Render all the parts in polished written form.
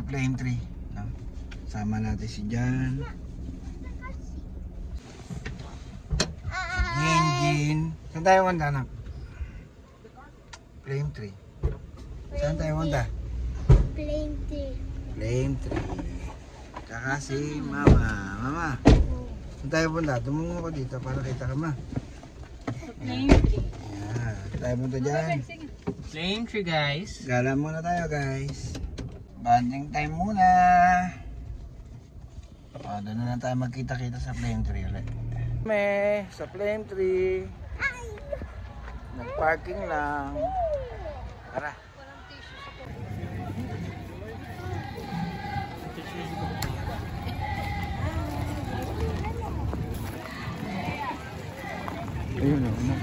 Flame Tree, no? Sama natin si Jan, Jin. Saan tayo punta, anak? Flame Tree. Saan tayo punta? Flame Tree. Flame Tree. Tsaka si Mama. Saan tayo punta? Tumungo ko dito para kita ka, ma. Flame Tree. Ayan. Tayo punta dyan. Flame Tree, guys. Gala muna tayo, guys. Banding time muna. O, doon na lang tayo magkita-kita sa Flame Tree ulit. Sa Flame Tree. Nag-parking lang. Tara. Ayun o, ano.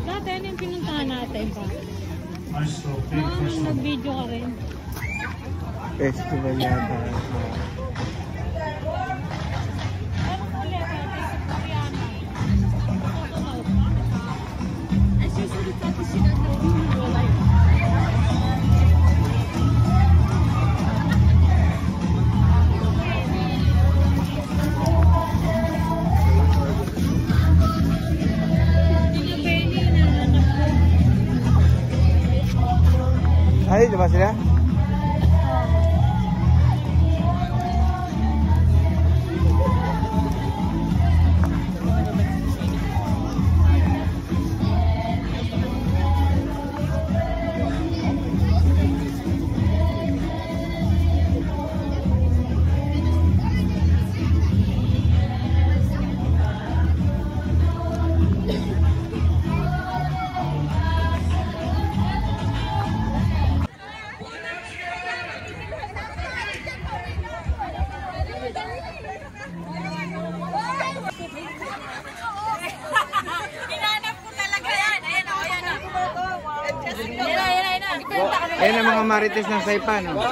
Dati ano yung pinuntahan natin pa? Nung nag-video ka rin. Festival yata. Ay, diba sila? Ayan ang mga marites ng Saipan. 1, 2, 3.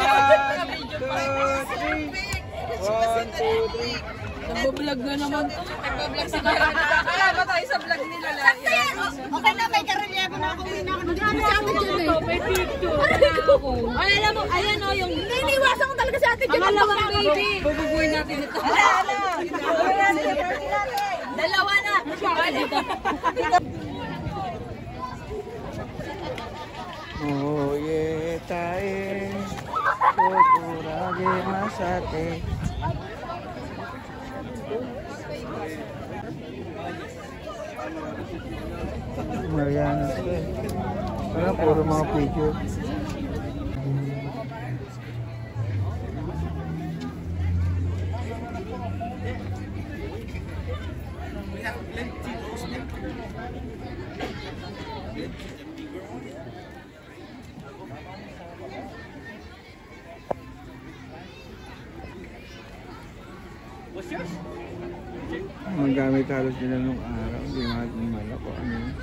1, 2, 3. Nagbablog na naman to. Nagbablog si Mara. Wala ba tayo sa vlog nila lang? Okay na, may karelyebo na ako. Magkano sa atin dyan eh? May picture. Ako. Ay, alam mo, ayan o, yung... Iniiwasan ko talaga sa atin dyan. Pangalawang baby. Bububuhin natin ito. Dalawa na. Oye, tae. Kukurage masate. Mariana sila. Ano, puro mga picture. Ang gamit halos nila nung araw, hindi natin malak o ano yun.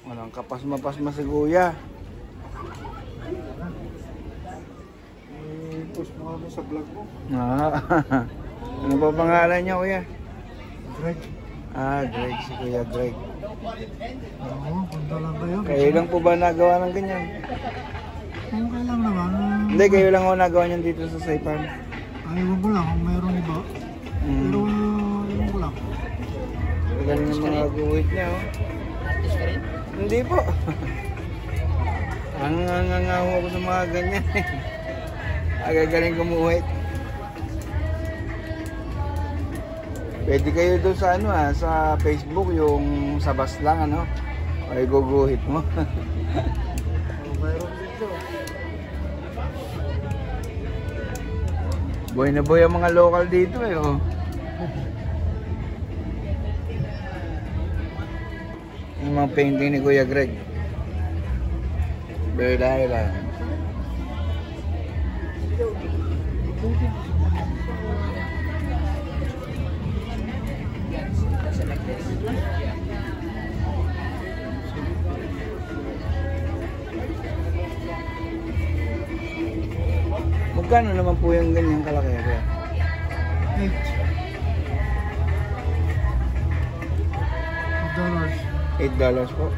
Walang kapasma-pasma si Kuya. Post mo ako sa vlog mo. Ano ba pangalan niya, Kuya? Greg. Greg, si Kuya Greg. Oo, punta lang ba yun? Kayo lang po ba nagawa ng ganyan? Okay lang naman. Hindi, kayo lang ako nagawa niyan dito sa Saipan. Ayaw ko lang kung mayroong iba. Pero ayaw ko lang. Galing ng mga guhit niya, oh. Hindi po. Ang nangangaw ako sa mga ganyan. Agagaling kumuhit. Pwede kayo doon sa ano sa Facebook yung sabas lang ano. Ay guguhit mo. Mayroon dito. Boy na boy ang mga local dito eh oh. Yung mga painting ni Kuya Greg. Bird Island. Magkano naman po yung ganyang kalaki? $8 po.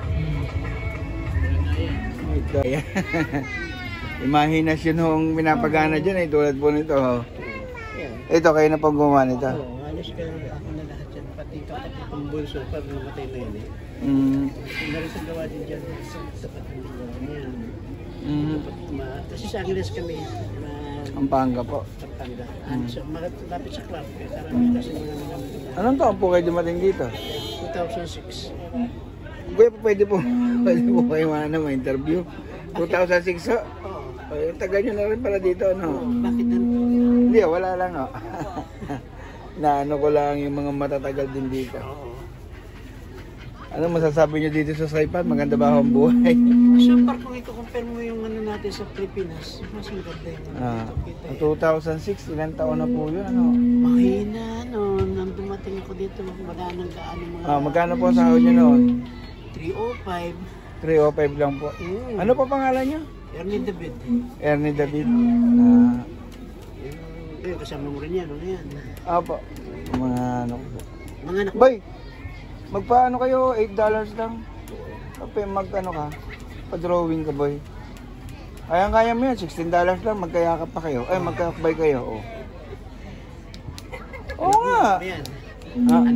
$8. Imahinasyon hong pinapagana dyan eh, tulad po nito. Oh. Ito, kayo na pag gumawa nito. Oo, alis ka ako na lahat yan. Pati kapatid bulso, pag namatay na yun eh. Meron sa gawa din dyan. Dapat hindi gawa niya. Kasi sa Angeles kami. Pampanga po. Pampanga. So, malapit sa club. Karami kasi mga nagamit. Anong taon po kayo dumating dito? 2006. Kuya, pwede po kayo ma-interview. 2006 ho? Oo. Tagal nyo na rin pala dito, no? Bakit na? Hindi, wala lang ho. Naano ko lang yung mga matatagal din dito. Oo. Ano masasabi nyo dito sa Saipan? Maganda ba ang buhay? Super, kung i-compare mo yung ano natin sa Pilipinas, mas maganda yung 2006, ilang taon na po yun, ano? mahina, no? Nang dumating ako dito, magkano mga... Magkano po ang sahod nyo noon? 305. 305 lang po. Ano pa pangalan nyo? Ernie David. Ernie David. Kasama mo rin yan, ano yan? Apo. Mga ano po. Mga anak. Boy, magpaano kayo? $8 lang. Kapag mag-ano ka, pa-drawing ka, boy. Kaya mo yan, $16 lang, magkayakap pa kayo. Ay, magkakabay kayo, oh. Oo nga. Ano yan?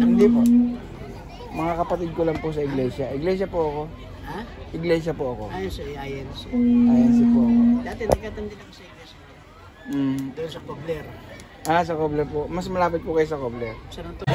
Hindi po. Mga kapatid ko lang po sa iglesia. Iglesia po ako. Ha? Iglesia po ako. Ayun sa INC. INC po ako. Dati nagkatandi ako sa iglesia. Doon sa Cobler. Sa Cobler po. Mas malapit po kayo sa Cobler. Saan to?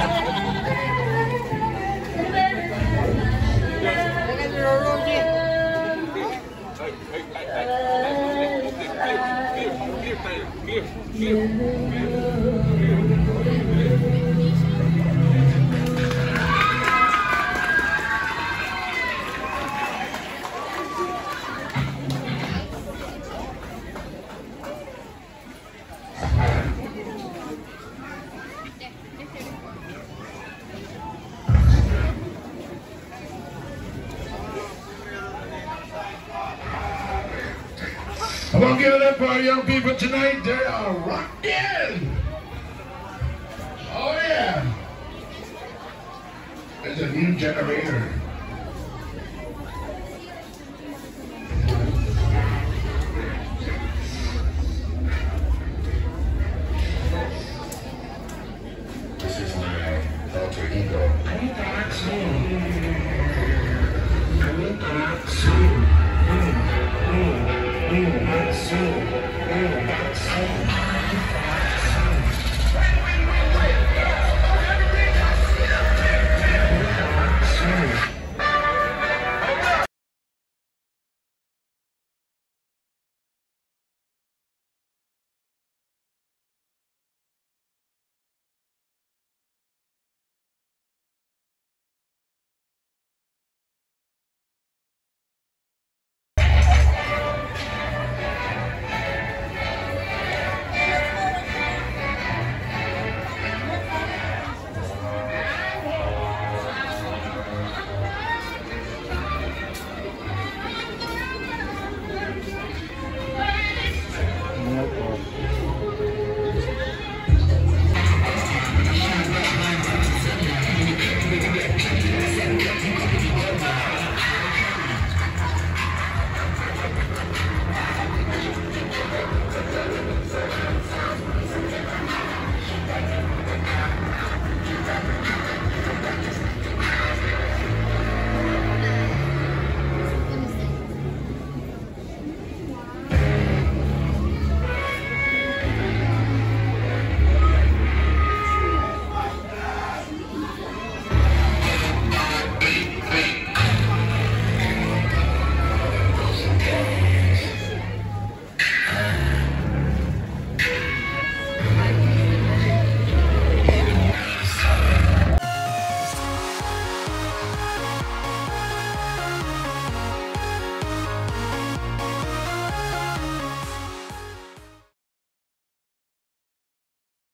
I want to give it up for our young people tonight. They are rocking. Oh yeah. There's a new generator. This is my alter ego.